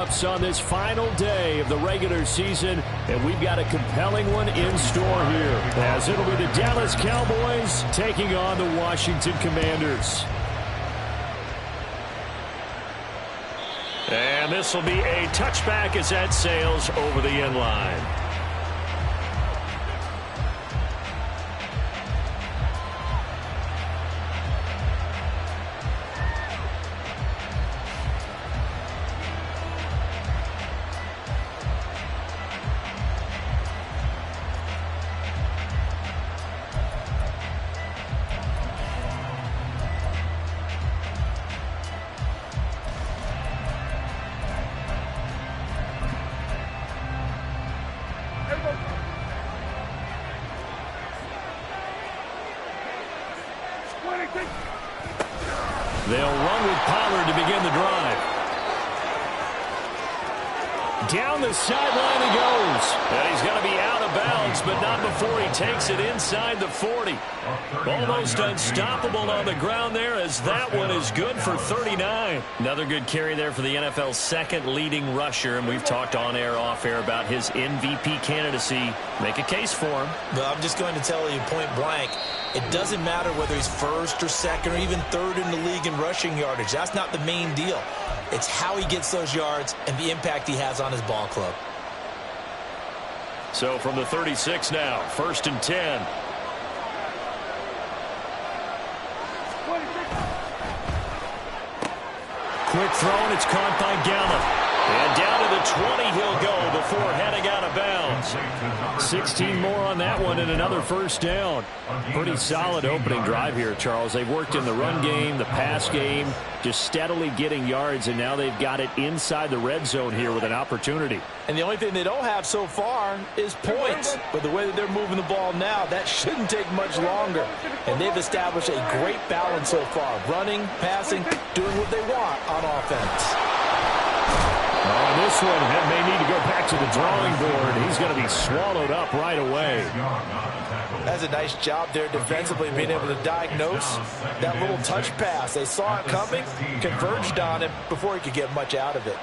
On this final day of the regular season, and we've got a compelling one in store here, as it'll be the Dallas Cowboys taking on the Washington Commanders. And this will be a touchback as that sails over the end line. They'll run with Pollard to begin the drive. Down the sideline he goes. And he's going to be out of bounds, but not before he takes it inside the 40. Almost unstoppable on the ground there, as that one is good for 39. Another good carry there for the NFL's second leading rusher, and we've talked on air, off air about his MVP candidacy. Make a case for him. Well, I'm just going to tell you point blank, it doesn't matter whether he's first or second or even third in the league in rushing yardage. That's not the main deal. It's how he gets those yards and the impact he has on his ball club. So from the 36 now, 1st and 10. Quick throw, and it's caught by Gallup. And down to the 20 he'll go before heading out of bounds. 16 more on that one and another first down. Pretty solid opening drive here, Charles. They've worked in the run game, the pass game, just steadily getting yards, and now they've got it inside the red zone here with an opportunity. And the only thing they don't have so far is points. But the way that they're moving the ball now, that shouldn't take much longer. And they've established a great balance so far. Running, passing, doing what they want on offense. On this one, may need to go back to the drawing board. He's going to be swallowed up right away. That's a nice job there defensively, being able to diagnose that little touch pass. They saw it coming, converged on it before he could get much out of it.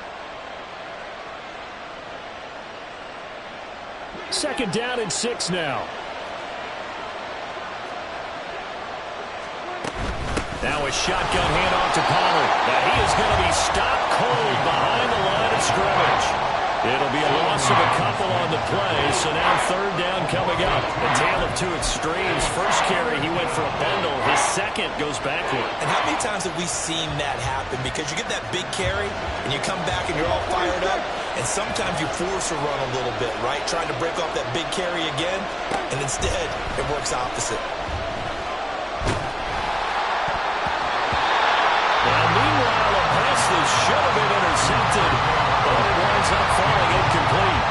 2nd down and 6 now. Now a shotgun handoff to Pollard. Now he is going to be stopped cold behind the line of scrimmage. It'll be a loss of a couple on the play, so now 3rd down coming up. A tale of two extremes. First carry, he went for a bundle. His second goes backward. And how many times have we seen that happen? Because you get that big carry, and you come back and you're all fired up, and sometimes you force a run a little bit, right? Trying to break off that big carry again, and instead it works opposite. Meanwhile, a pass that should have been intercepted, but it winds up falling incomplete.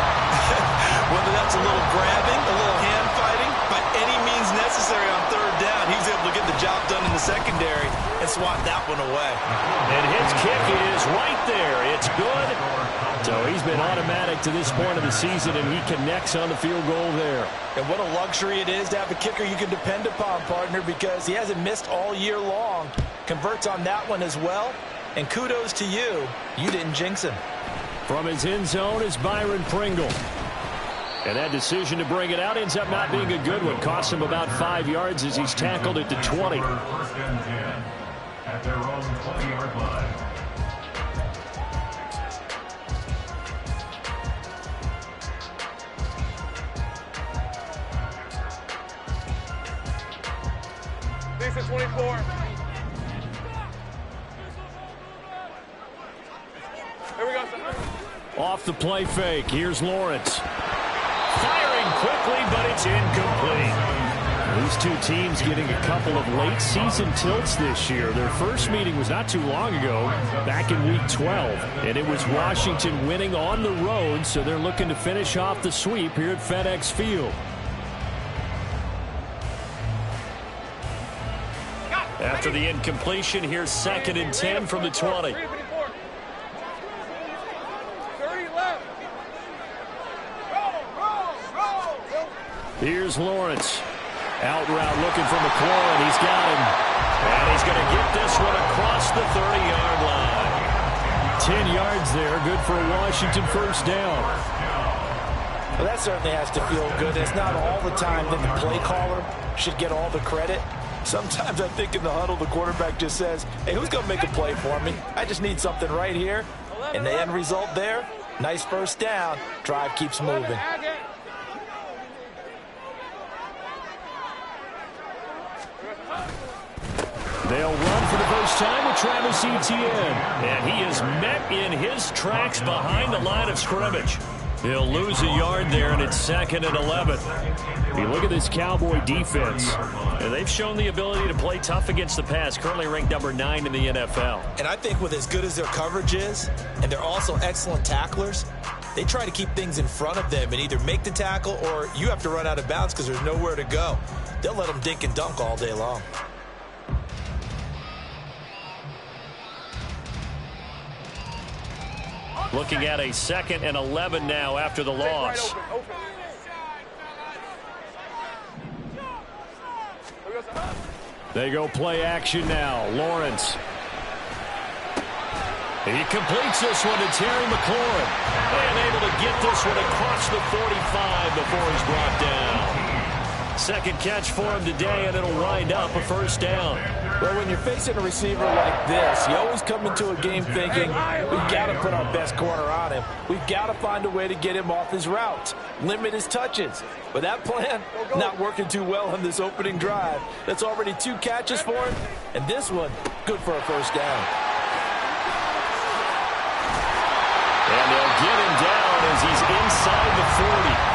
Whether that's a little grabbing, a little hand fighting, by any means necessary on 3rd down, he was able to get the job done in the secondary and swat that one away. And his kick is right there. It's good. So he's been automatic to this point of the season, and he connects on the field goal there. And what a luxury it is to have a kicker you can depend upon, partner, because he hasn't missed all year long. Converts on that one as well. And kudos to you. You didn't jinx him. From his end zone is Byron Pringle. And that decision to bring it out ends up not being a good one. Costs him about 5 yards as he's tackled at the 20. 1st and 10 at their own 20-yard line. This is 24. Here we go, sir. Off the play fake, here's Lawrence. Firing quickly, but it's incomplete. These two teams getting a couple of late season tilts this year. Their first meeting was not too long ago, back in week 12. And it was Washington winning on the road, so they're looking to finish off the sweep here at FedEx Field. After the incompletion, here's 2nd and 10 from the 20. Here's Lawrence. Out route looking for McLaurin. He's got him. And he's going to get this one across the 30-yard line. 10 yards there. Good for a Washington first down. Well, that certainly has to feel good. It's not all the time that the play caller should get all the credit. Sometimes I think in the huddle, the quarterback just says, hey, who's going to make a play for me? I just need something right here. And the end result there, nice first down. Drive keeps moving. They'll run for the first time with Travis Etienne. And he is met in his tracks behind the line of scrimmage. He'll lose a yard there, and it's 2nd and 11. You look at this Cowboy defense, and they've shown the ability to play tough against the pass, currently ranked number 9 in the NFL. And I think with as good as their coverage is, and they're also excellent tacklers, they try to keep things in front of them and either make the tackle or you have to run out of bounds because there's nowhere to go. They'll let them dink and dunk all day long. Looking at a 2nd and 11 now after the loss. They go play action now. Lawrence. He completes this one to Terry McLaurin. And able to get this one across the 45 before he's brought down. Second catch for him today, and it'll wind up a first down. Well, when you're facing a receiver like this, you always come into a game thinking, we've got to put our best corner on him. We've got to find a way to get him off his routes, limit his touches. But that plan, not working too well on this opening drive. That's already 2 catches for him, and this one, good for a first down. And they'll get him down as he's inside the 40.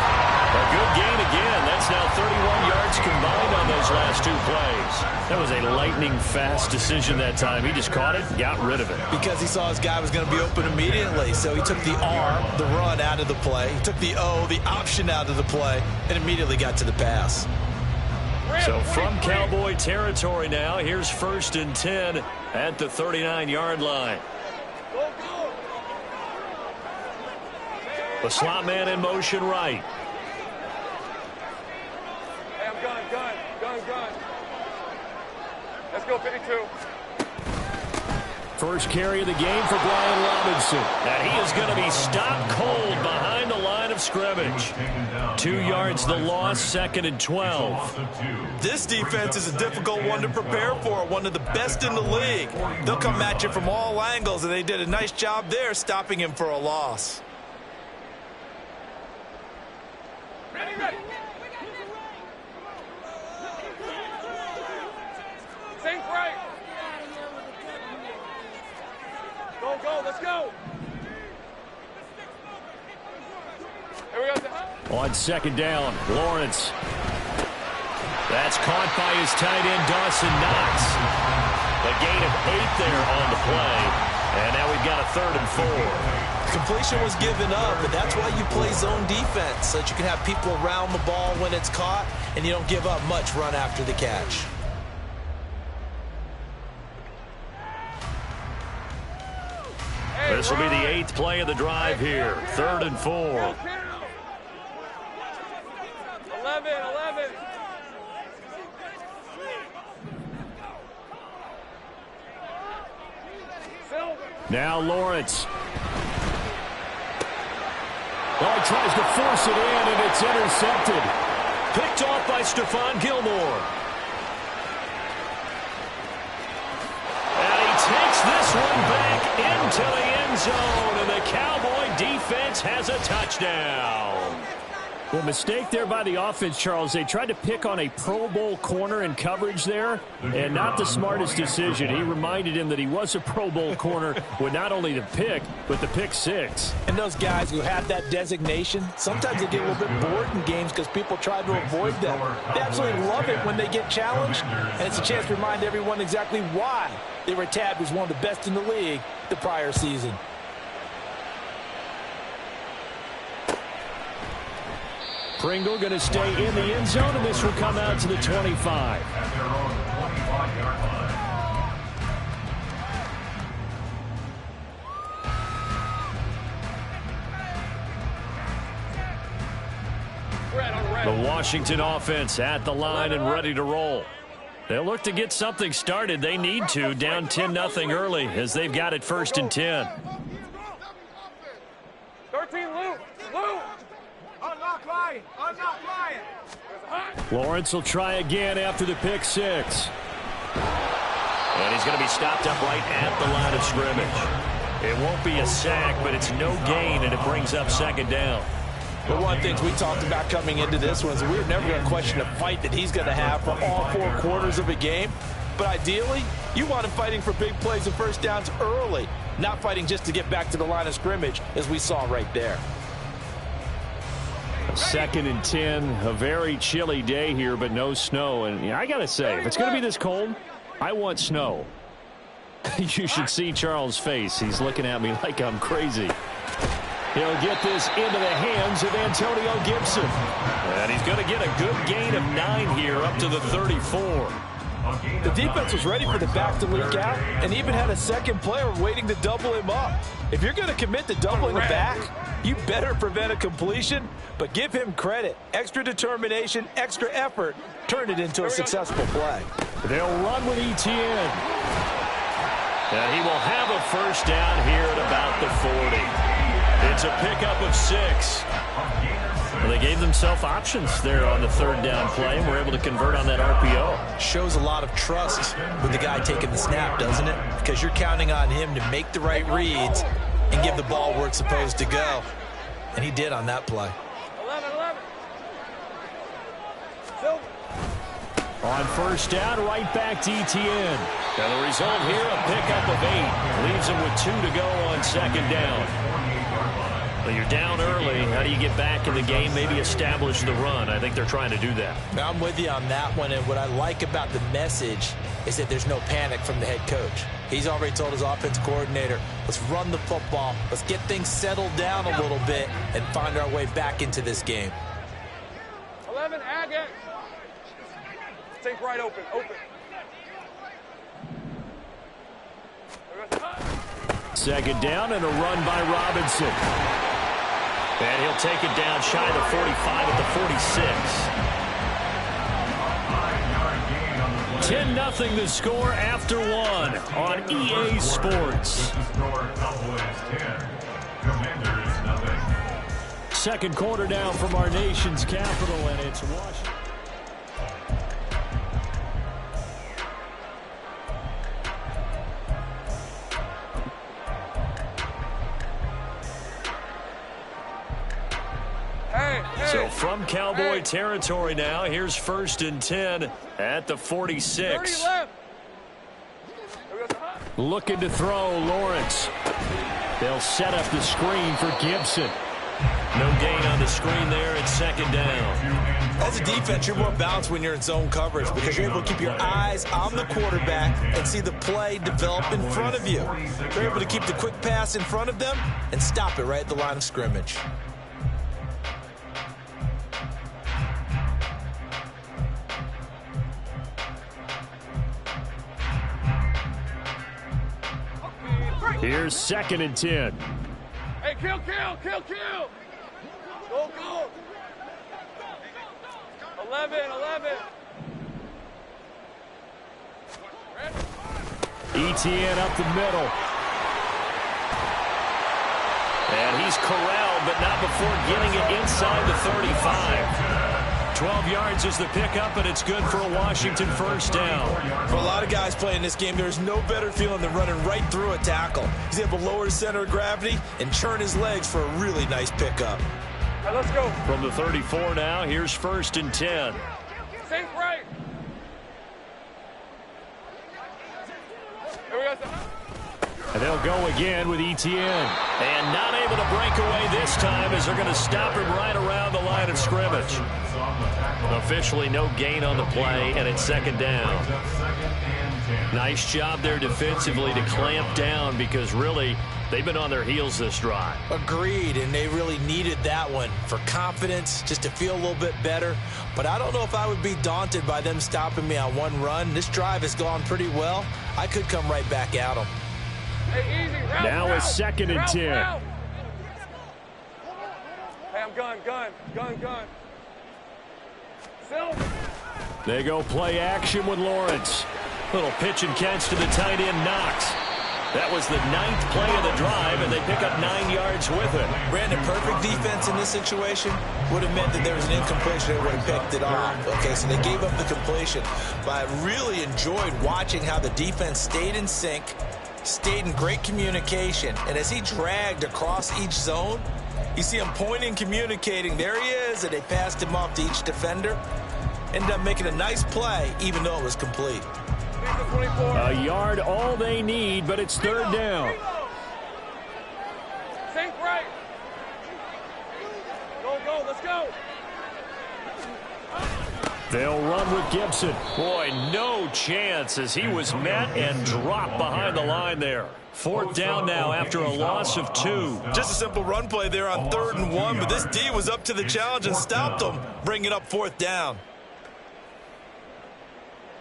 A good gain again. That's now 31 yards combined on those last 2 plays. That was a lightning-fast decision that time. He just caught it, got rid of it. Because he saw his guy was going to be open immediately, so he took the R, the run, out of the play. He took the O, the option, out of the play, and immediately got to the pass. So from Cowboy territory now, here's 1st and 10 at the 39-yard line. The slot man in motion right. Gun. Let's go, 52. First carry of the game for Brian Robinson. And he is going to be stopped cold behind the line of scrimmage. 2 yards the loss, 2nd and 12. This defense is a difficult one to prepare for, one of the best in the league. They'll come at you from all angles, and they did a nice job there stopping him for a loss. Ready. Think right. Go, let's go. Here we go. On 2nd down, Lawrence. That's caught by his tight end, Dawson Knox. A gain of 8 there on the play. And now we've got a 3rd and 4. Completion was given up, but that's why you play zone defense, so that you can have people around the ball when it's caught, and you don't give up much run after the catch. This will be the 8th play of the drive here. 3rd and 4. 11. Now Lawrence. Oh, he tries to force it in, and it's intercepted. Picked off by Stephon Gilmore. And he takes this one back into the end zone, and the Cowboy defense has a touchdown. Well, mistake there by the offense, Charles. They tried to pick on a Pro Bowl corner in coverage there, and not the smartest decision. He reminded him that he was a Pro Bowl corner with not only the pick, but the pick 6. And those guys who have that designation, sometimes they get a little bit bored in games because people try to avoid them. They absolutely love it when they get challenged, and it's a chance to remind everyone exactly why they were tabbed as one of the best in the league the prior season. Pringle going to stay in the end zone, and this will come out to the 25. At their own 25-yard line. The Washington offense at the line and ready to roll. They'll look to get something started. They need to, down 10-0 early as they've got it 1st and 10. 14, Lou. Unlock line. Lawrence will try again after the pick six. And he's going to be stopped up right at the line of scrimmage. It won't be a sack, but it's no gain, and it brings up second down. But one of the things we talked about coming into this one is we were never going to question the fight that he's going to have for all 4 quarters of a game. But ideally, you want him fighting for big plays and first downs early, not fighting just to get back to the line of scrimmage, as we saw right there. 2nd and 10, a very chilly day here, but no snow. And I got to say, if it's going to be this cold, I want snow. You should see Charles' face. He's looking at me like I'm crazy. He'll get this into the hands of Antonio Gibson. And he's going to get a good gain of 9 here up to the 34. The defense was ready for the back to leak out and even had a second player waiting to double him up. If you're going to commit to doubling the back, you better prevent a completion, but give him credit. Extra determination, extra effort, turned it into a successful play. They'll run with Etienne. And he will have a first down here at about the 40. It's a pickup of 6. Well, they gave themselves options there on the 3rd down play and were able to convert on that RPO. Shows a lot of trust with the guy taking the snap, doesn't it? Because you're counting on him to make the right reads and give the ball where it's supposed to go. And he did on that play. 11. On first down, right back to Etienne. And the result here, a pickup of 8. Leaves him with 2 to go on 2nd down. Well, you're down early. How do you get back in the game? Maybe establish the run. I think they're trying to do that. I'm with you on that one, and what I like about the message is that there's no panic from the head coach. He's already told his offense coordinator, let's run the football, let's get things settled down a little bit and find our way back into this game. 11, Agate. Think right, open. Second down and a run by Robinson. And he'll take it down shy of the 45 at the 46. 10-0 the score after 1 on EA Sports. Second quarter down from our nation's capital, and it's Washington. So from Cowboy territory now, here's 1st and 10 at the 46. Looking to throw, Lawrence. They'll set up the screen for Gibson. No gain on the screen there at 2nd down. As a defense, you're more balanced when you're in zone coverage because you're able to keep your eyes on the quarterback and see the play develop in front of you. You're able to keep the quick pass in front of them and stop it right at the line of scrimmage. Here's 2nd and 10. Hey, kill. Go. 11. Etienne up the middle. And he's corralled, but not before getting it inside the 35. 12 yards is the pickup, and it's good for a Washington first down. For a lot of guys playing this game, there's no better feeling than running right through a tackle. He's able to lower his center of gravity and churn his legs for a really nice pickup. All right, let's go. From the 34 now, here's 1st and 10. Think right. Here we go. And they'll go again with Etienne. And not able to break away this time as they're going to stop him right around the line of scrimmage. Officially no gain on the play, and it's 2nd down. Nice job there defensively to clamp down because really they've been on their heels this drive. Agreed, and they really needed that one for confidence, just to feel a little bit better. But I don't know if I would be daunted by them stopping me on one run. This drive has gone pretty well. I could come right back at them. Hey, easy. Route, now route. It's 2nd and 10. Route. Hey, I'm gun. They go play action with Lawrence. Little pitch and catch to the tight end, Knox. That was the 9th play of the drive, and they pick up 9 yards with it. Brandon, perfect defense in this situation would have meant that there was an incompletion. They would have picked it off. Okay, so they gave up the completion. But I really enjoyed watching how the defense stayed in sync, stayed in great communication. And as he dragged across each zone, you see him pointing, communicating. There he is, and they passed him off to each defender. Ended up making a nice play, even though it was complete. A yard all they need, but it's 3rd down. Think right. Go, let's go. They'll run with Gibson. Boy, no chance as he was met and dropped behind the line there. 4th down now after a loss of 2. Just a simple run play there on 3rd and 1, but this D was up to the challenge and stopped them, bringing up 4th down.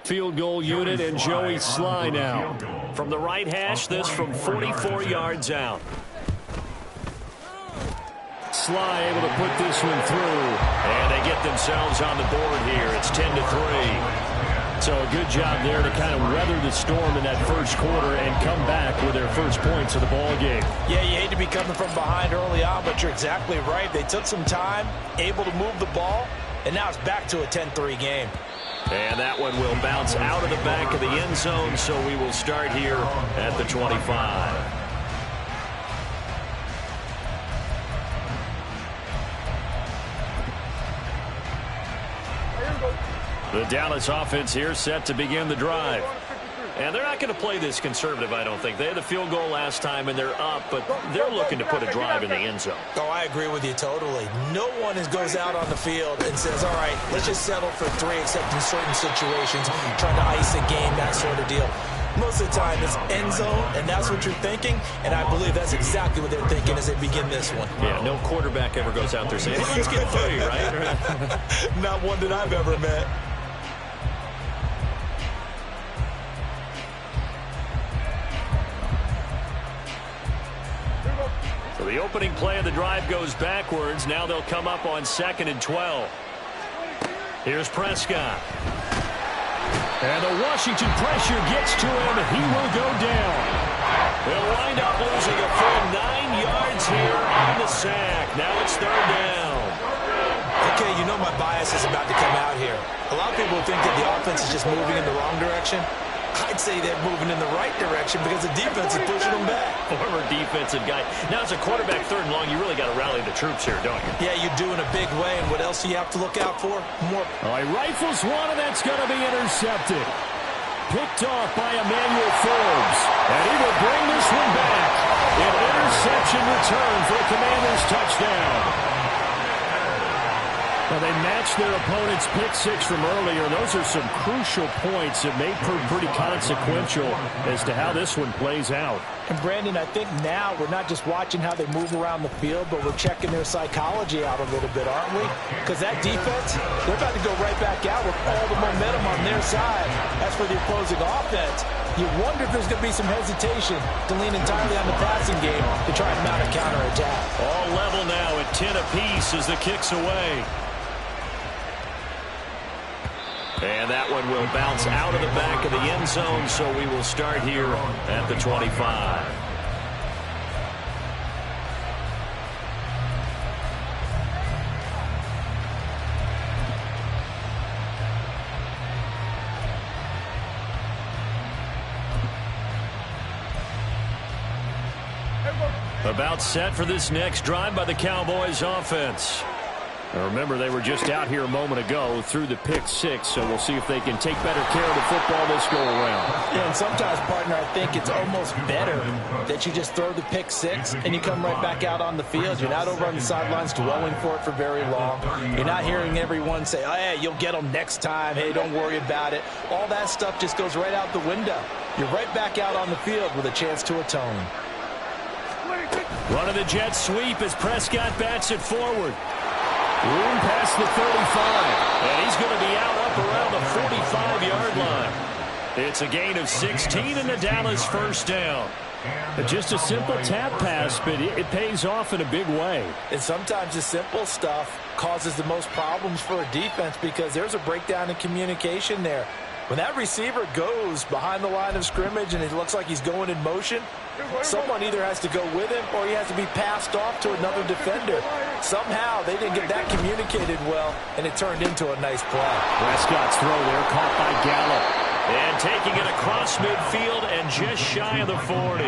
Field goal unit and Joey Sly now. From the right hash, this from 44 yards out. Sly able to put this one through. And they get themselves on the board here. It's 10-3. So a good job there to kind of weather the storm in that first quarter and come back with their first points of the ball game. Yeah, you hate to be coming from behind early on, but you're exactly right. They took some time, able to move the ball, and now it's back to a 10-3 game. And that one will bounce out of the back of the end zone, so we will start here at the 25. The Dallas offense here set to begin the drive. And they're not going to play this conservative, I don't think. They had the field goal last time, and they're up, but they're looking to put a drive in the end zone. Oh, I agree with you totally. No one goes out on the field and says, all right, let's just settle for 3, except in certain situations, trying to ice a game, that sort of deal. Most of the time, it's end zone, and that's what you're thinking, and I believe that's exactly what they're thinking as they begin this one. Yeah, no quarterback ever goes out there saying, hey, let's get 3, right? Not one that I've ever met. So the opening play of the drive goes backwards. Now they'll come up on 2nd and 12. Here's Prescott. And the Washington pressure gets to him. He will go down. They'll wind up losing a full 9 yards here on the sack. Now it's 3rd down. Okay, you know my bias is about to come out here. A lot of people think that the offense is just moving in the wrong direction. I'd say they're moving in the right direction because the defense is pushing them back. Former defensive guy. Now, as a quarterback 3rd and long, you really got to rally the troops here, don't you? Yeah, you do in a big way. And what else do you have to look out for? More. All right, rifles one, and that's going to be intercepted. Picked off by Emmanuel Forbes. And he will bring this one back. An interception return for a Commanders touchdown. Well, they matched their opponent's pick 6 from earlier. Those are some crucial points that may prove pretty consequential as to how this one plays out. And, Brandon, I think now we're not just watching how they move around the field, but we're checking their psychology out a little bit, aren't we? Because that defense, they're about to go right back out with all the momentum on their side. As for the opposing offense, you wonder if there's going to be some hesitation to lean entirely on the passing game to try and mount a counterattack. All level now at 10 apiece as the kick's away. And that one will bounce out of the back of the end zone, so we will start here at the 25. About set for this next drive by the Cowboys offense. Now remember, they were just out here a moment ago through the pick 6, so we'll see if they can take better care of the football this go around. Yeah, and sometimes, partner, I think it's almost better that you just throw the pick 6 and you come right back out on the field. You're not over on the sidelines dwelling for it for very long. You're not hearing everyone say, oh, hey, you'll get them next time. Hey, don't worry about it. All that stuff just goes right out the window. You're right back out on the field with a chance to atone. Run of the jet sweep as Prescott bats it forward. Room past the 35. And he's going to be out up around the 45-yard line. It's a gain of 16 and the Dallas first down. Just a simple tap pass, but it pays off in a big way. And sometimes the simple stuff causes the most problems for a defense because there's a breakdown in communication there. When that receiver goes behind the line of scrimmage and it looks like he's going in motion, someone either has to go with him or he has to be passed off to another defender. Somehow they didn't get that communicated well, and it turned into a nice play. Prescott's throw there caught by Gallup. And taking it across midfield and just shy of the 40.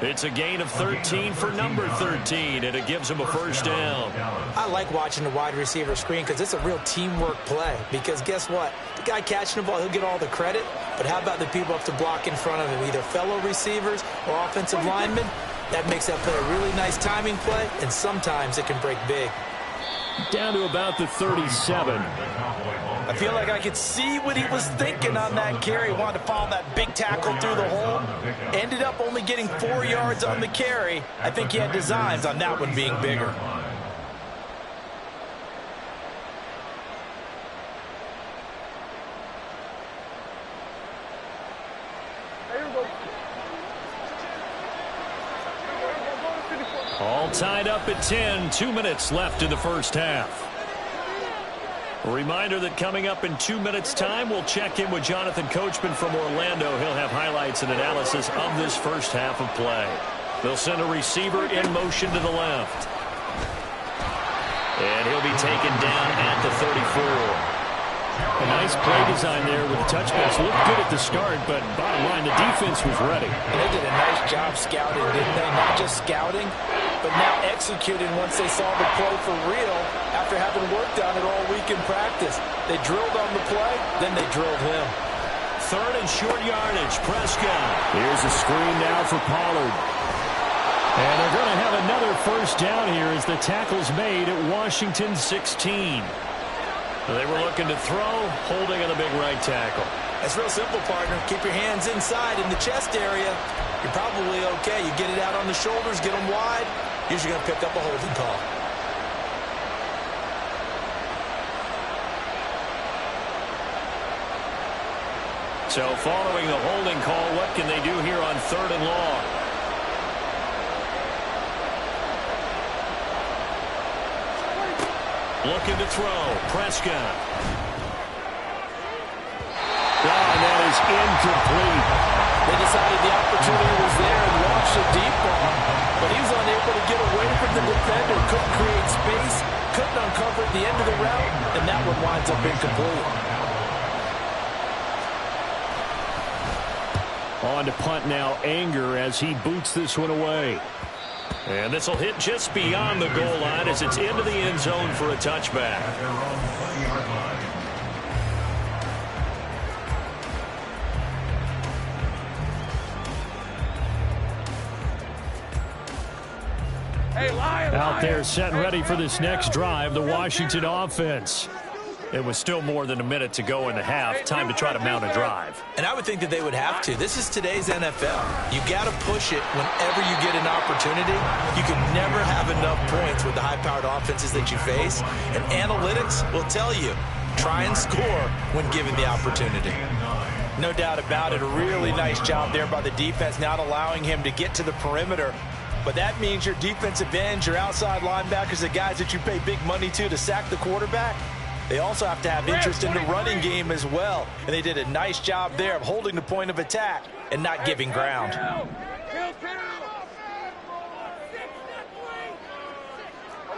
It's a gain of 13 for number 13, and it gives him a first down. I like watching the wide receiver screen because it's a real teamwork play. Because guess what? The guy catching the ball, he'll get all the credit. But how about the people up to block in front of him, either fellow receivers or offensive linemen? That makes that play a really nice timing play, and sometimes it can break big. Down to about the 37. I feel like I could see what he was thinking on that carry. Wanted to follow that big tackle through the hole. Ended up only getting 4 yards on the carry. I think he had designs on that one being bigger. All tied up at 10. 2 minutes left in the first half. A reminder that coming up in 2 minutes' time, we'll check in with Jonathan Coachman from Orlando. He'll have highlights and analysis of this first half of play. They'll send a receiver in motion to the left. And he'll be taken down at the 34. A nice play design there with the touchbacks. Looked good at the start, but bottom line, the defense was ready. And they did a nice job scouting, didn't they? Not just scouting, but now executing once they saw the play for real after having worked on it all week in practice. They drilled on the play, then they drilled him. Third and short yardage, Prescott. Here's a screen now for Pollard. And they're going to have another first down here as the tackle's made at Washington 16. They were looking to throw, holding on the big right tackle. That's real simple, partner. Keep your hands inside in the chest area. You're probably okay. You get it out on the shoulders, get them wide. Usually going to pick up a holding call. So following the holding call, what can they do here on 3rd and long? Looking to throw. Prescott. And that is incomplete. They decided the opportunity was there and launched a deep ball, but he was unable to get away from the defender, couldn't create space, couldn't uncover at the end of the route, and that one winds up incomplete. On to punt now, Anger as he boots this one away. And this will hit just beyond the goal line as it's into the end zone for a touchback. Out there set and ready for this next drive, the Washington offense. It was still more than a minute to go in the half. Time to try to mount a drive. And I would think that they would have to. This is today's NFL. You got to push it whenever you get an opportunity. You can never have enough points with the high-powered offenses that you face. And analytics will tell you, try and score when given the opportunity. No doubt about it. A really nice job there by the defense, not allowing him to get to the perimeter. But that means your defensive ends, your outside linebackers, the guys that you pay big money to sack the quarterback, they also have to have interest in the running game as well. And they did a nice job there of holding the point of attack and not giving ground.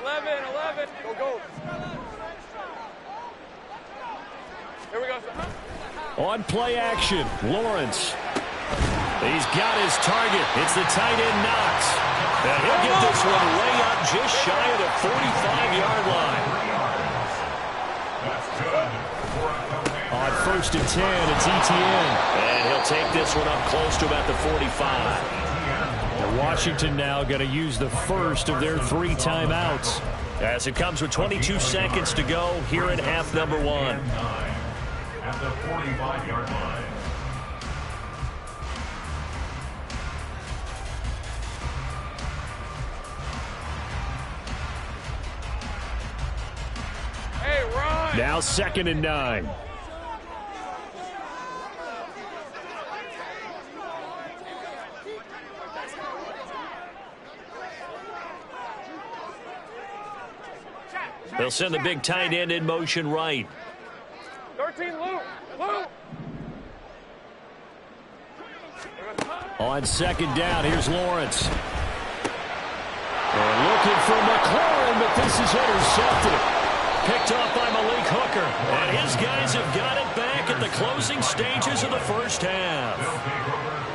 11. Go. Here we go. On play action, Lawrence. He's got his target. It's the tight end Knox. And he'll get this one way up just shy of the 45-yard line. On 1st and 10, it's Etienne. And he'll take this one up close to about the 45. And Washington now going to use the first of their 3 timeouts as it comes with 22 seconds to go here in half number 1. At the 45-yard line. Hey, Ron! Now 2nd and 9. They'll send the big tight end in motion right. 13, Luke! On second down, here's Lawrence. And looking for McLaurin, but this is intercepted. Picked off by Malik Hooker. And his guys have got it back at the closing stages of the first half.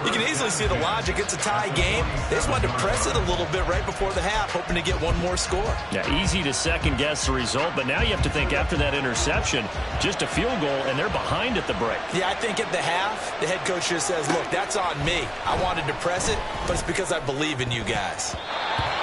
You can easily see the logic. It's a tie game. They just wanted to press it a little bit right before the half, hoping to get one more score. Yeah, easy to second-guess the result, but now you have to think after that interception, just a field goal, and they're behind at the break. Yeah, I think at the half, the head coach just says, look, that's on me. I wanted to press it, but it's because I believe in you guys.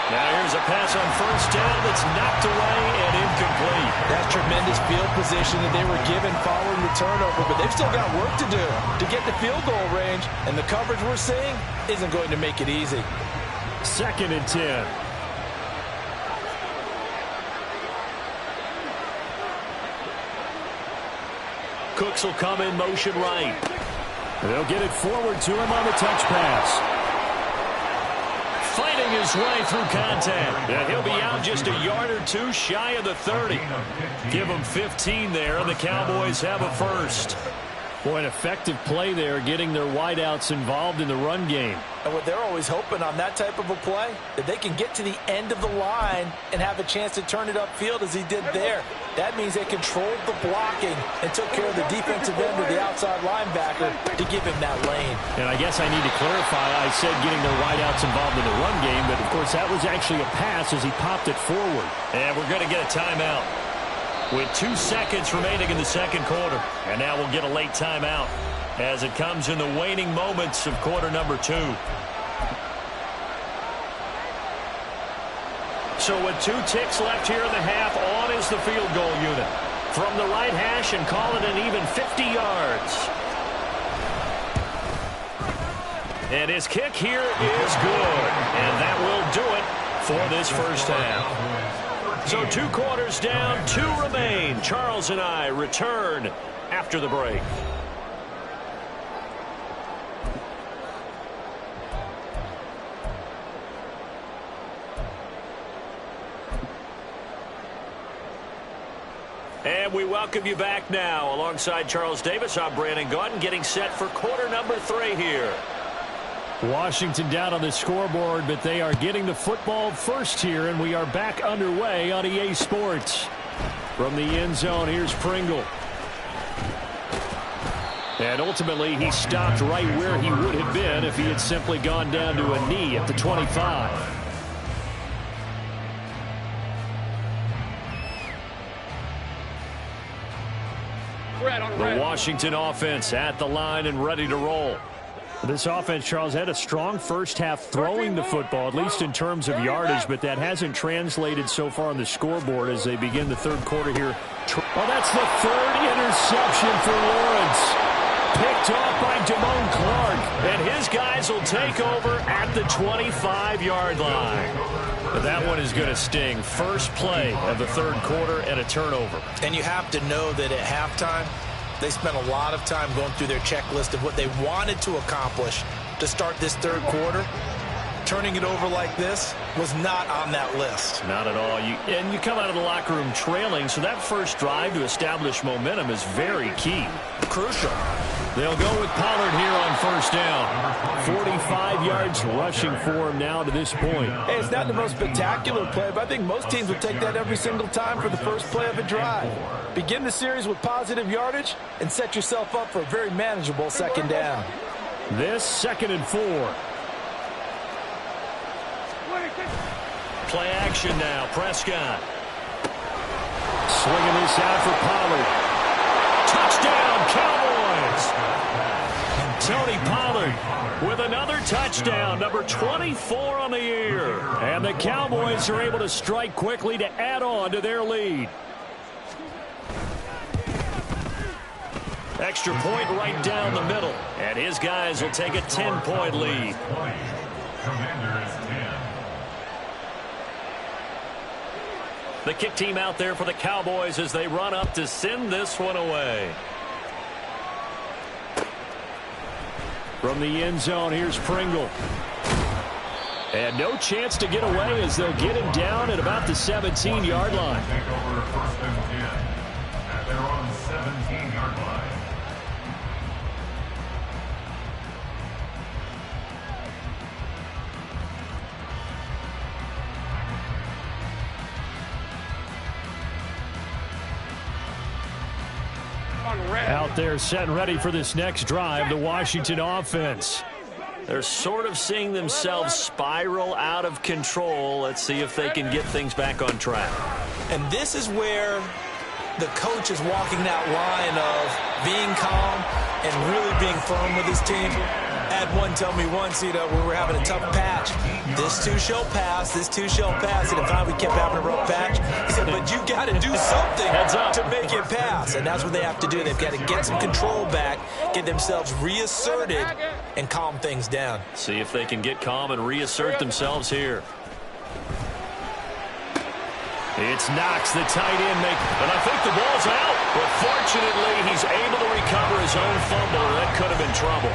Now here's a pass on first down that's knocked away and incomplete. That's tremendous field position that they were given following the turnover, but they've still got work to do to get the field goal range, and the coverage we're seeing isn't going to make it easy. 2nd and 10. Cooks will come in motion right. They'll get it forward to him on the touch pass. Fighting his way through contact. And he'll be out just a yard or two shy of the 30. Give him 15 there, and the Cowboys have a first. Boy, an effective play there, getting their wideouts involved in the run game. And what they're always hoping on that type of a play, that they can get to the end of the line and have a chance to turn it upfield as he did there. That means they controlled the blocking and took care of the defensive end of the outside linebacker to give him that lane. And I guess I need to clarify, I said getting their wideouts involved in the run game, but of course that was actually a pass as he popped it forward. And we're going to get a timeout with 2 seconds remaining in the second quarter. And now we'll get a late timeout as it comes in the waning moments of quarter number 2. So with 2 ticks left here in the half, on is the field goal unit. From the right hash and call it an even 50 yards. And his kick here is good. And that will do it for this first half. So 2 quarters down, 2 remain. Charles and I return after the break. And we welcome you back now. Alongside Charles Davis, I'm Brandon Gaudin, getting set for quarter number 3 here. Washington down on the scoreboard, but they are getting the football first here, and we are back underway on EA Sports. From the end zone, here's Pringle. And ultimately, he stopped right where he would have been if he had simply gone down to a knee at the 25. The Washington offense at the line and ready to roll. This offense, Charles, had a strong first half throwing the football, at least in terms of yardage, but that hasn't translated so far on the scoreboard as they begin the third quarter here. Oh, that's the 3rd interception for Lawrence. Picked off by Damone Clark, and his guys will take over at the 25-yard line. But that one is going to sting. First play of the third quarter and a turnover. And you have to know that at halftime, they spent a lot of time going through their checklist of what they wanted to accomplish to start this third quarter. Turning it over like this was not on that list. Not at all. And you come out of the locker room trailing, so that first drive to establish momentum is very key. Crucial. They'll go with Pollard here on first down. 45 yards rushing for him now to this point. Hey, it's not the most spectacular play, but I think most teams would take that every single time for the first play of a drive. Begin the series with positive yardage and set yourself up for a very manageable second down. This 2nd and 4. Play action now. Prescott. Swinging this out for Pollard. Touchdown, Cowboys. Tony Pollard with another touchdown, number 24 on the year. And the Cowboys are able to strike quickly to add on to their lead. Extra point right down the middle. And his guys will take a 10-point lead. Commanders 10. The kick team out there for the Cowboys as they run up to send this one away. From the end zone, here's Pringle. And no chance to get away as they'll get him down at about the 17-yard line. Take over 1st and 10 at their own 17-yard line. Out there set and ready for this next drive, the Washington offense. They're sort of seeing themselves spiral out of control. Let's see if they can get things back on track. And this is where the coach is walking that line of being calm and really being firm with his team. I had one tell me once, when we were having a tough patch, this too shall pass, this too shall pass. And finally we kept having a rough patch. He said, but you got to do something to make it pass. And that's what they have to do. They've got to get some control back, get themselves reasserted, and calm things down. See if they can get calm and reassert themselves here. It's Knox, the tight end, and I think the ball's out. But fortunately, he's able to recover his own fumble. That could have been trouble.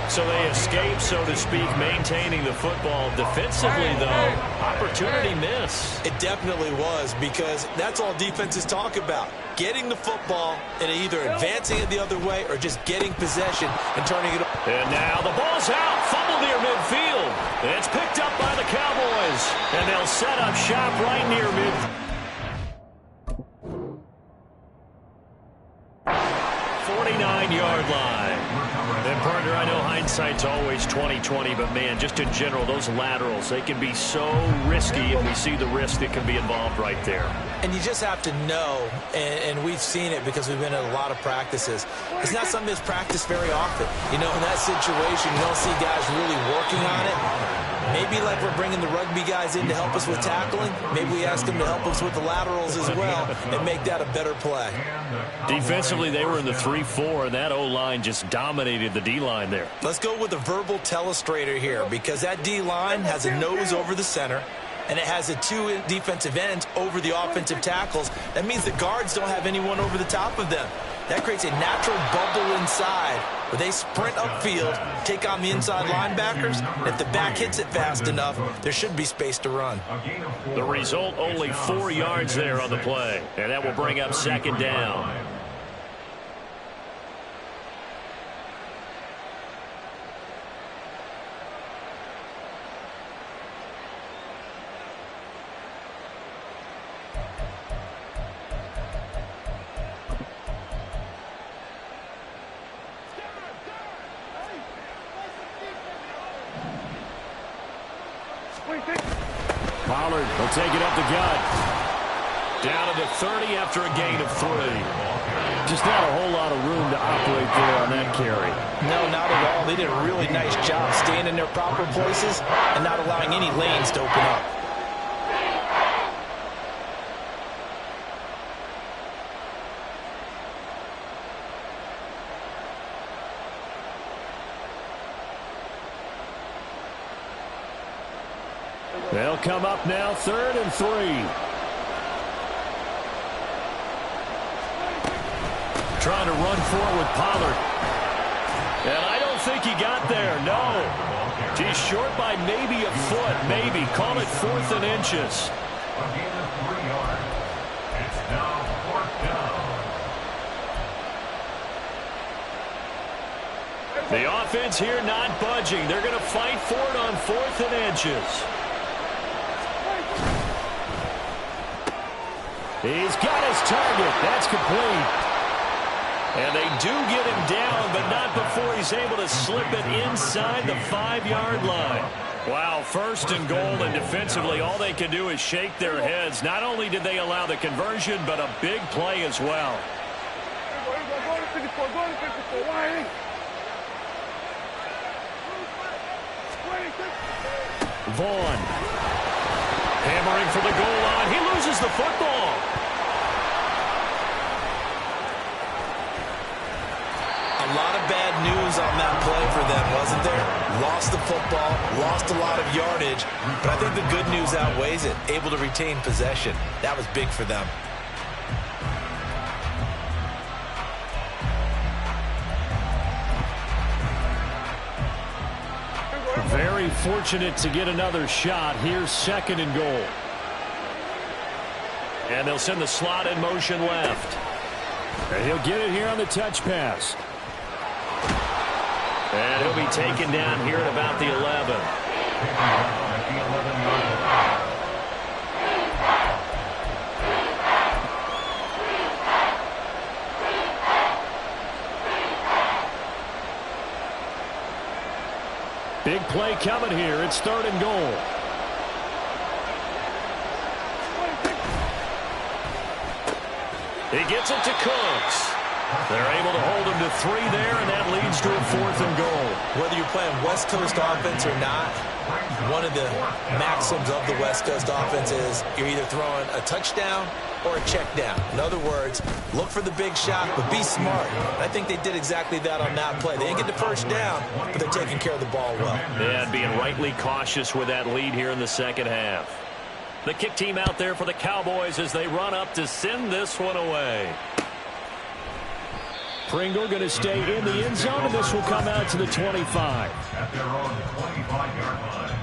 So they escape, so to speak, maintaining the football. Defensively, though, opportunity miss. It definitely was, because that's all defenses talk about. Getting the football and either advancing it the other way or just getting possession and turning it over. And now the ball's out. Fumble near midfield. It's picked up by the Cowboys. And they'll set up shop right near midfield. 49-yard line. And partner, I know hindsight's always 20/20, but man, just in general, those laterals, they can be so risky, and we see the risk that can be involved right there. And you just have to know, and we've seen it because we've been at a lot of practices. It's not something that's practiced very often. In that situation, you don't see guys really working on it. Maybe like we're bringing the rugby guys in to help us with tackling. Maybe we ask them to help us with the laterals as well and make that a better play. Defensively, they were in the 3-4, and that O-line just dominated the D-line there. Let's go with a verbal telestrator here, because that D-line has a nose over the center, and it has a two defensive ends over the offensive tackles. That means the guards don't have anyone over the top of them. That creates a natural bubble inside where they sprint upfield, take on the inside linebackers. And if the back hits it fast enough, there should be space to run. The result, only 4 yards there on the play. And that will bring up second down. Pollard will take it up the gut. Down to the 30 after a gain of 3. Just not a whole lot of room to operate there on that carry. No, not at all. They did a really nice job staying in their proper places and not allowing any lanes to open up. They'll come up now, 3rd and 3. Trying to run forward with Pollard. And I don't think he got there, no. He's short by maybe a foot, maybe. Call it 4th and inches. Again, 3 yards. It's now 4th down. The offense here not budging. They're going to fight for it on 4th and inches. He's got his target. That's complete. And they do get him down, but not before he's able to slip it inside the 5-yard line. Wow, 1st and goal, and defensively, all they can do is shake their heads. Not only did they allow the conversion, but a big play as well. Vaughn. Hammering for the goal line. He loses the football. A lot of bad news on that play for them, wasn't there? Lost the football, lost a lot of yardage, but I think the good news outweighs it. Able to retain possession. That was big for them. Very fortunate to get another shot. Here's 2nd and goal. And they'll send the slot in motion left. And he'll get it here on the touch pass. And he'll be taken down here at about the 11. Big play coming here. It's 3rd and goal. He gets it to Cooks. They're able to hold him to 3 there, and that leads to a 4th and goal. Whether you're playing West Coast offense or not, one of the maxims of the West Coast offense is you're either throwing a touchdown or a check down. In other words, look for the big shot, but be smart. And I think they did exactly that on that play. They didn't get the first down, but they're taking care of the ball well. Yeah, and being rightly cautious with that lead here in the second half. The kick team out there for the Cowboys as they run up to send this one away. Pringle going to stay in the end zone, and this will come out to the 25. At their own 25-yard line.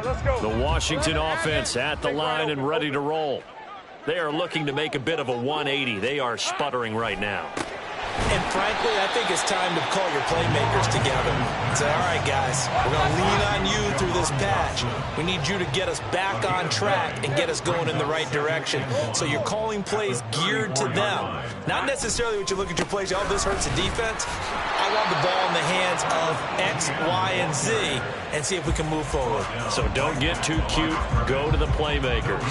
Let's go. The Washington offense at the line and ready to roll. They are looking to make a bit of a 180. They are sputtering right now. And frankly, I think it's time to call your playmakers together and say, all right, guys, we're going to lean on you through this patch. We need you to get us back on track and get us going in the right direction. So you're calling plays geared to them. Not necessarily what you look at your plays, oh, this hurts the defense. I want the ball in the hands of X, Y, and Z and see if we can move forward. So don't get too cute. Go to the playmakers.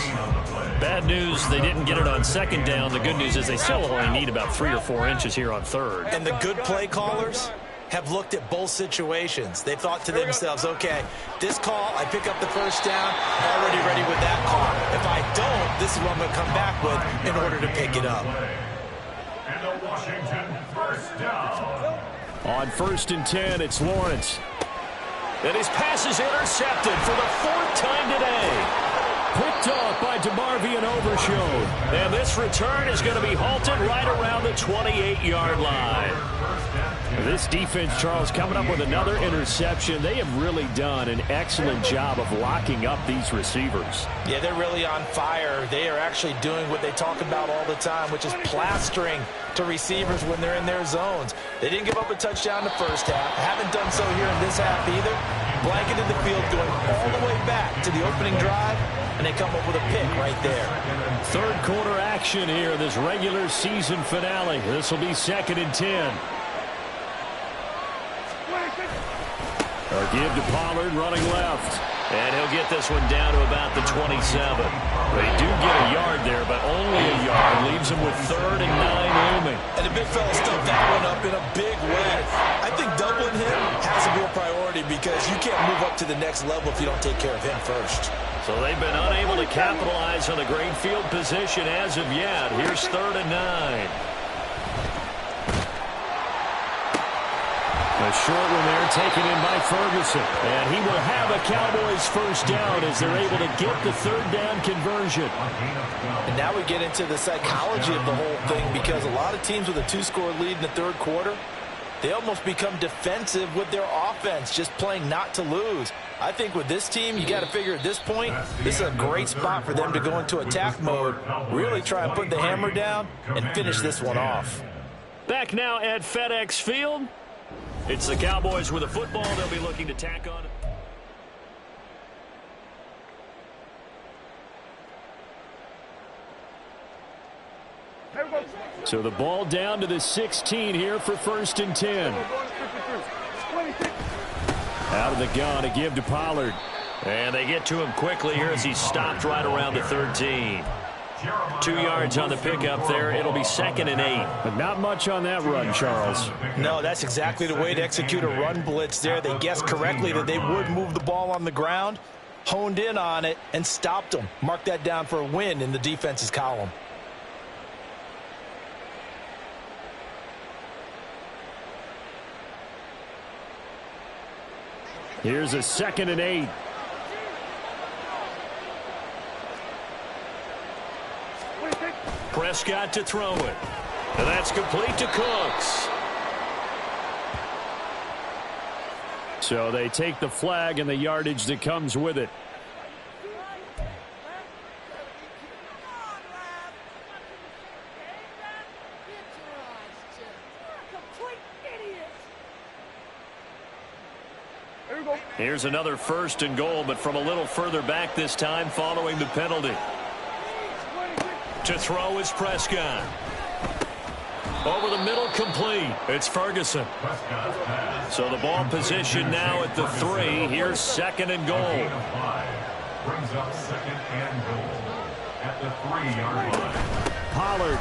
Bad news, they didn't get it on 2nd down. The good news is they still only need about 3 or 4 inches here on 3rd. And the good play callers have looked at both situations. They thought to themselves, okay, this call, I pick up the first down, already ready with that call. If I don't, this is what I'm going to come back with in order to pick it up. And the Washington first down. On 1st and 10, it's Lawrence. And his pass is intercepted for the 4th time today. Picked off by DeMarvion Overshown. And this return is going to be halted right around the 28-yard line. This defense, Charles, coming up with another interception. They have really done an excellent job of locking up these receivers. Yeah, they're really on fire. They are actually doing what they talk about all the time, which is plastering to receivers when they're in their zones. They didn't give up a touchdown in the first half. Haven't done so here in this half either. Blanketed the field, going all the way back to the opening drive, and they come up with a pick right there. 3rd quarter action here, this regular season finale. This will be 2nd and 10. A give to Pollard running left. And he'll get this one down to about the 27. They do get a yard there, but only a yard. Leaves him with 3rd and 9 looming. And the big fella stuffed that one up in a big way. I think doubling him has to be a priority because you can't move up to the next level if you don't take care of him first. So they've been unable to capitalize on the great field position as of yet. Here's 3rd and 9. A short one there taken in by Ferguson. And he will have a Cowboys first down as they're able to get the 3rd down conversion. And now we get into the psychology of the whole thing because a lot of teams with a 2-score lead in the 3rd quarter, they almost become defensive with their offense, just playing not to lose. I think with this team, you got to figure at this point, this is a great spot for them to go into attack mode, really try and put the hammer down and finish this one off. Back now at FedEx Field. It's the Cowboys with a football. They'll be looking to tack on. So the ball down to the 16 here for 1st and 10. Out of the gun, a give to Pollard. And they get to him quickly here as he stopped right around the 13. 2 yards on the pickup there. It'll be 2nd and 8. But not much on that run, Charles. No, that's exactly the way to execute a run blitz there. They guessed correctly that they would move the ball on the ground, honed in on it, and stopped them. Mark that down for a win in the defense's column. Here's a 2nd and 8. Prescott to throw it. And that's complete to Cooks. So they take the flag and the yardage that comes with it. Here's another 1st and goal, but from a little further back this time following the penalty. To throw is Prescott. Over the middle, complete. It's Ferguson. So the ball position now at the 3. Here's 2nd and goal. Brings up 2nd and goal at the 3-yard line. Pollard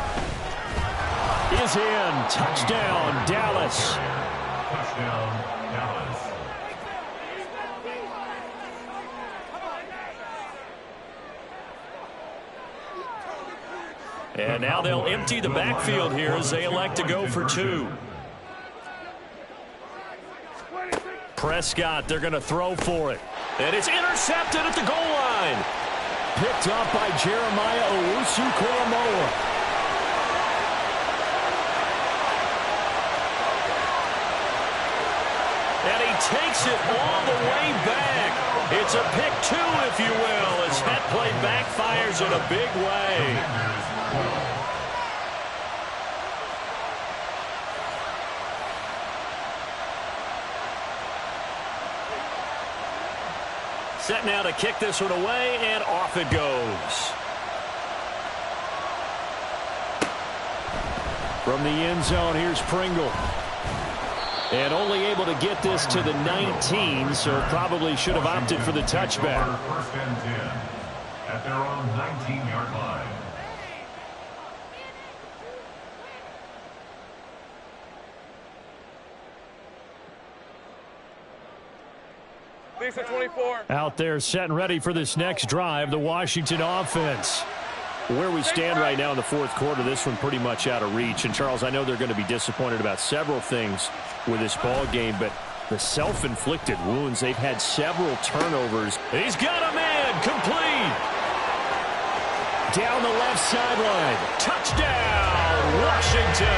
is in. Touchdown, Dallas. Touchdown, Dallas. And now they'll empty the backfield here as they elect to go for 2. Prescott, they're going to throw for it. And it's intercepted at the goal line. Picked up by Jeremiah Owusu-Koramoah. And he takes it all the way back. It's a pick 2, if you will, as that play backfires in a big way. Set now to kick this one away, and off it goes. From the end zone, here's Pringle. And only able to get this to the 19, so probably should have opted for the touchback. 1st and 10 at their own 19-yard line. Lisa 24. Out there setting ready for this next drive, the Washington offense. Where we stand right now in the 4th quarter, this one pretty much out of reach. And, Charles, I know they're going to be disappointed about several things with this ball game, but the self-inflicted wounds, they've had several turnovers. He's got a man, complete. Down the left sideline. Touchdown, Washington.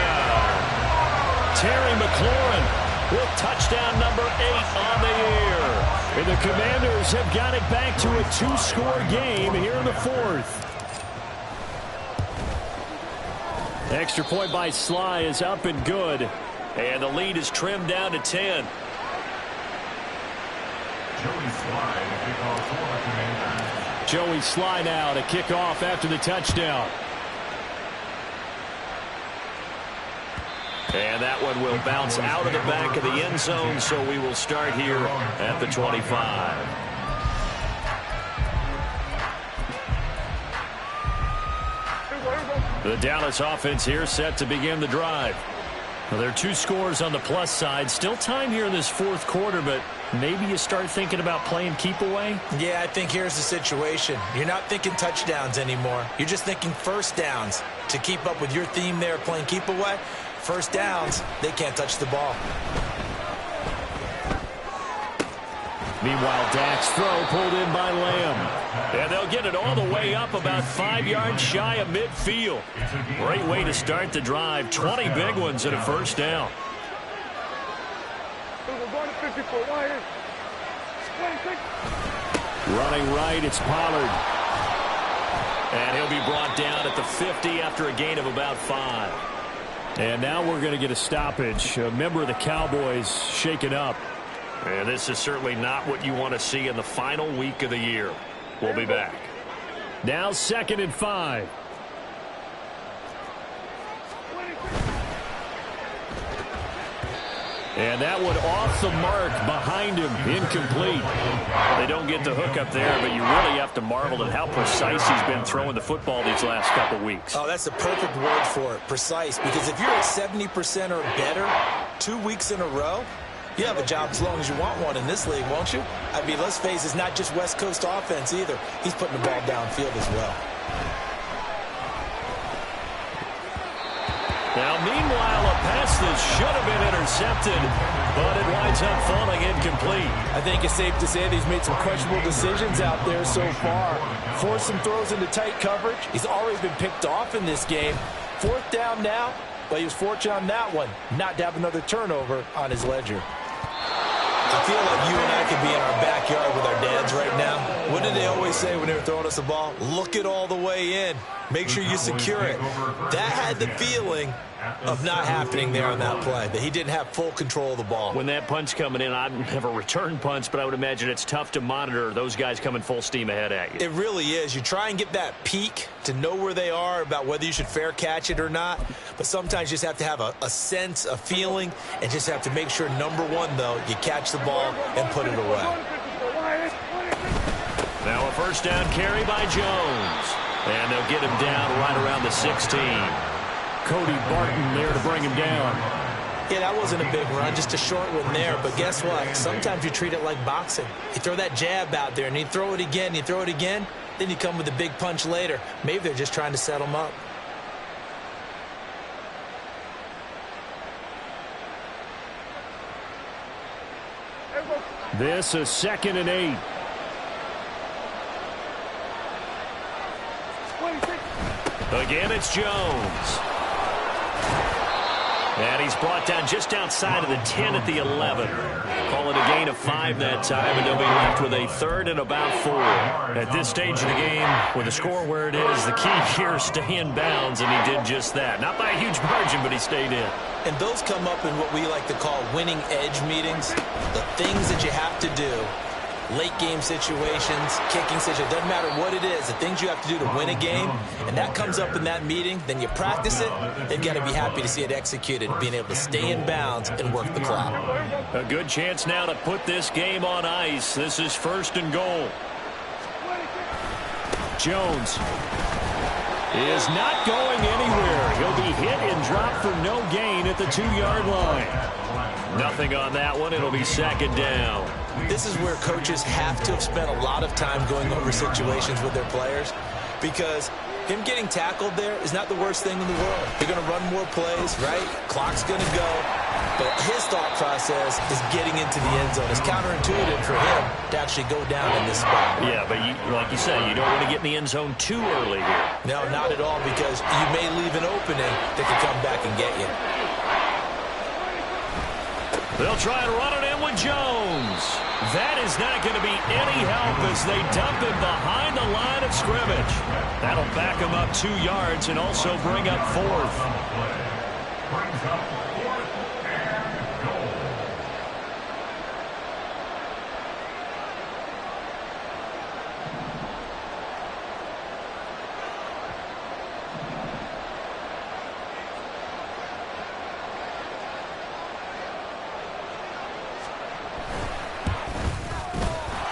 Terry McLaurin with touchdown number 8 on the year. And the Commanders have got it back to a 2-score game here in the 4th. Extra point by Sly is up and good. And the lead is trimmed down to 10. Joey Sly to kick off for the Commanders. Joey Sly now to kick off after the touchdown. And that one will bounce out of the back of the end zone, so we will start here at the 25. The Dallas offense here set to begin the drive. Well, there are 2 scores on the plus side. Still time here in this 4th quarter, but maybe you start thinking about playing keep away? Yeah, I think here's the situation. You're not thinking touchdowns anymore. You're just thinking 1st downs. To keep up with your theme there, playing keep away, 1st downs, they can't touch the ball. Meanwhile, Dak's throw pulled in by Lamb. And they'll get it all the way up about 5 yards shy of midfield. Great way to start the drive. 20 big ones and a 1st down. Running right, it's Pollard. And he'll be brought down at the 50 after a gain of about 5. And now we're going to get a stoppage. A member of the Cowboys shaken up. And this is certainly not what you want to see in the final week of the year. We'll be back. Now 2nd and 5. And that one off the mark behind him, incomplete. They don't get the hook up there, but you really have to marvel at how precise he's been throwing the football these last couple weeks. Oh, that's the perfect word for it, precise. Because if you're at 70% or better 2 weeks in a row, you have a job as long as you want one in this league, won't you? I mean, let's face it, it's not just West Coast offense either. He's putting the ball downfield as well. Now, meanwhile, a pass that should have been intercepted, but it winds up falling incomplete. I think it's safe to say that he's made some questionable decisions out there so far. Forced some throws into tight coverage. He's already been picked off in this game. 4th down now, but he was fortunate on that one not to have another turnover on his ledger. I feel like you and I could be in our backyard with our dads right now. What did they always say when they were throwing us a ball? Look it all the way in. Make sure you secure it. That had the feeling of not happening there on that play, that he didn't have full control of the ball. When that punch coming in, I'd have a return punch, but I would imagine it's tough to monitor those guys coming full steam ahead at you. It really is. You try and get that peak to know where they are about whether you should fair catch it or not, but sometimes you just have to have a sense, a feeling, and just have to make sure, number one, though, you catch the ball and put it away. Now a first down carry by Jones. And they'll get him down right around the 16. Cody Barton there to bring him down. Yeah, that wasn't a big run, just a short one there. But guess what? Sometimes you treat it like boxing. You throw that jab out there, and you throw it again, you throw it again, then you come with a big punch later. Maybe they're just trying to set him up. This is 2nd and 8. Again, it's Jones. And he's brought down just outside of the 10 at the 11. Call it a gain of 5 that time, and they'll be left with a 3rd and about 4. At this stage of the game, with the score where it is, the key here is stay in bounds, and he did just that. Not by a huge margin, but he stayed in. And those come up in what we like to call winning edge meetings. The things that you have to do. Late game situations, kicking situations, doesn't matter what it is, the things you have to do to win a game, and that comes up in that meeting, then you practice it, they've got to be happy to see it executed, being able to stay in bounds and work the clock. A good chance now to put this game on ice. This is 1st and goal. Jones is not going anywhere. He'll be hit and dropped for no gain at the 2-yard line. Nothing on that one. It'll be 2nd down. This is where coaches have to have spent a lot of time going over situations with their players, because him getting tackled there is not the worst thing in the world. They're going to run more plays, right? Clock's going to go. But his thought process is getting into the end zone. It's counterintuitive for him to actually go down in this spot. Yeah, but like you said, you don't want to get in the end zone too early here. No, not at all, because you may leave an opening that could come back and get you. They'll try and run it in with Jones. That is not going to be any help as they dump him behind the line of scrimmage. That'll back him up 2 yards and also bring up 4th. Brings up 4th and goal.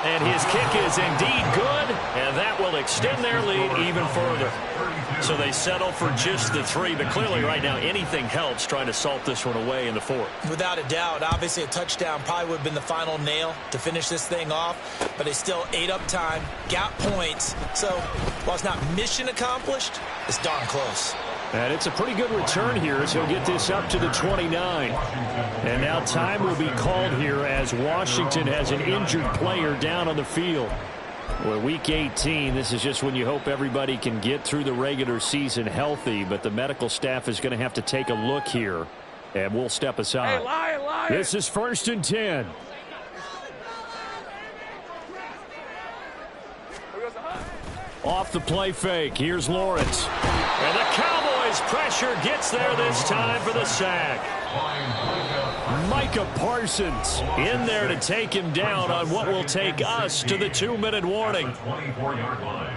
And his kick is indeed good, and that will extend their lead even further. So they settle for just the 3, but clearly right now anything helps trying to salt this one away in the 4th. Without a doubt, obviously a touchdown probably would have been the final nail to finish this thing off, but they still ate up time, got points. So while it's not mission accomplished, it's darn close. And it's a pretty good return here as he'll get this up to the 29. And now time will be called here as Washington has an injured player down on the field. Well, week 18, this is just when you hope everybody can get through the regular season healthy, but the medical staff is going to have to take a look here, and we'll step aside. Hey, lion. This is 1st and 10. Off the play fake, here's Lawrence. And the Cowboys pressure gets there this time for the sack. Micah Parsons in there to take him down on what will take us to the 2-minute warning. 24-yard line.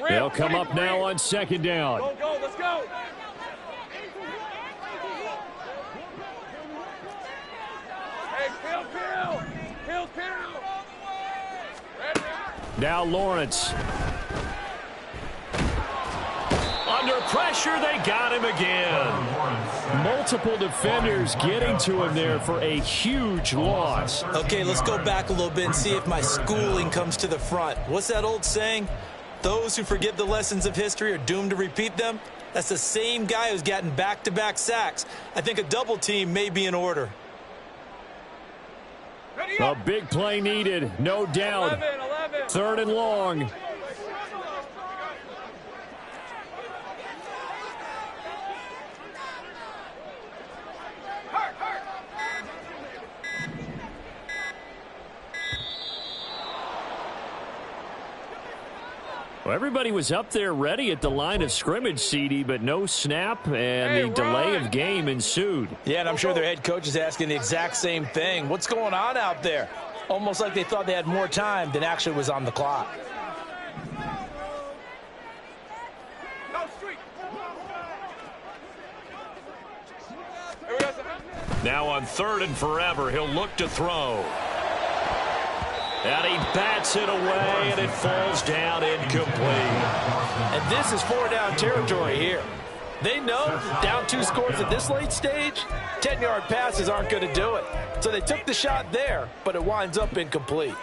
They'll come up now on 2nd down. Go, let's go. Hey, Pill. Now Lawrence. Under pressure, they got him again. Multiple defenders getting to him there for a huge loss. Okay, let's go back a little bit and see if my schooling comes to the front. What's that old saying? Those who forget the lessons of history are doomed to repeat them. That's the same guy who's gotten back-to-back sacks. I think a double team may be in order. A big play needed, no doubt. 11. 3rd and long. Well, everybody was up there ready at the line of scrimmage, CD, but no snap, and the delay of game ensued. Yeah, and I'm sure their head coach is asking the exact same thing. What's going on out there? Almost like they thought they had more time than actually was on the clock. Now on 3rd and forever, he'll look to throw. And he bats it away, and it falls down incomplete. And this is 4-down territory here. They know down 2 scores at this late stage, 10-yard passes aren't going to do it. So they took the shot there, but it winds up incomplete.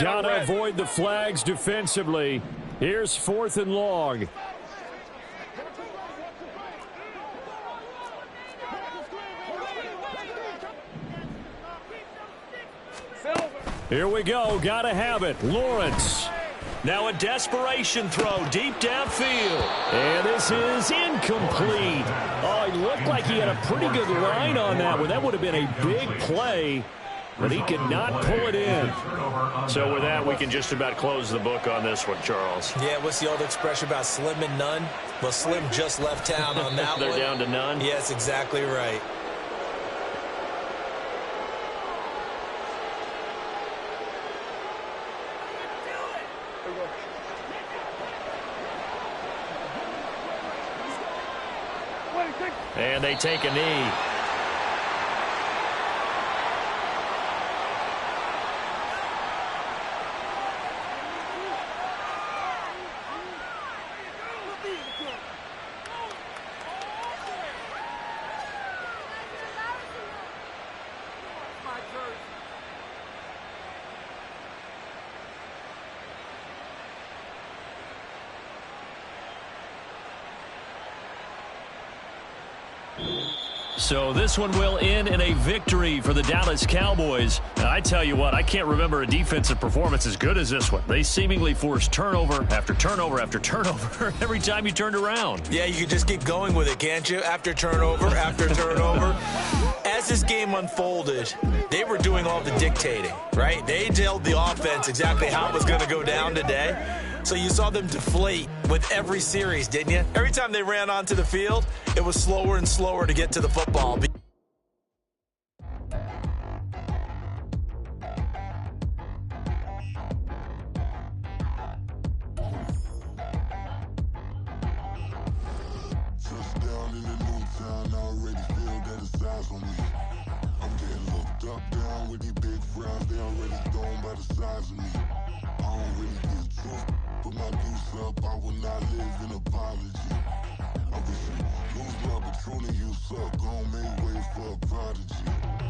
Gotta avoid the flags defensively. Here's 4th and long. Here we go. Gotta have it. Lawrence. Now a desperation throw deep downfield. And this is incomplete. Oh, he looked like he had a pretty good line on that one. That would have been a big play, but he could not pull it in. So with that, we can just about close the book on this one, Charles. Yeah, what's the old expression about slim and none? Well, Slim just left town on that one. They're down to none? Yes, exactly right. And they take a knee. So this one will end in a victory for the Dallas Cowboys. Now, I tell you what, I can't remember a defensive performance as good as this one. They seemingly forced turnover after turnover after turnover every time you turned around. Yeah, you could just keep going with it, can't you? After turnover, after turnover. As this game unfolded, they were doing all the dictating, right? They told the offense exactly how it was going to go down today. So you saw them deflate with every series, didn't you? Every time they ran onto the field, it was slower and slower to get to the football. Touchdown in the new town, I already feel that it's eyes on me. I'm getting looked up, down with these big frowns, they already thrown by the size of me. I don't really get truth. Put my goose up, I will not live in apology. I wish you lose my Patron, you suck, gon' make way for a prodigy.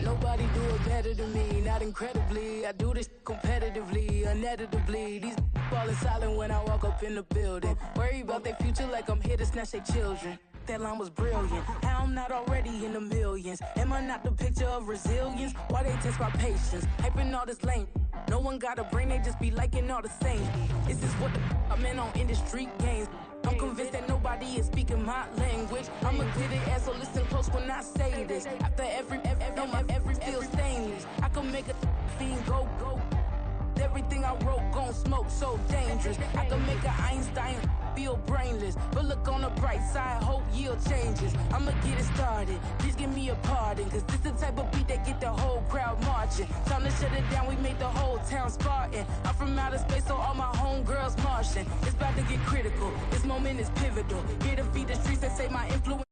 Nobody do it better than me, not incredibly. I do this competitively, uneditably. These falling silent when I walk up in the building. Worry about their future like I'm here to snatch their children. That line was brilliant. How I'm not already in the millions. Am I not the picture of resilience? Why they test my patience? Hyping all this lame. No one got a brain, they just be liking all the same. This is what I'm in on industry games. I'm convinced that nobody is speaking my language. I'm a good ass, so listen close when I say this. After every feel stainless. I can make a fiend go. Everything I wrote gon' smoke, so dangerous. I can make an Einstein feel brainless. But look on the bright side, hope yield changes. I'ma get it started, please give me a pardon. Cause this the type of beat that get the whole crowd marching. Time to shut it down, we made the whole town Spartan. I'm from outer space, so all my homegirls Martian. It's about to get critical, this moment is pivotal. Here to feed the streets that say my influence.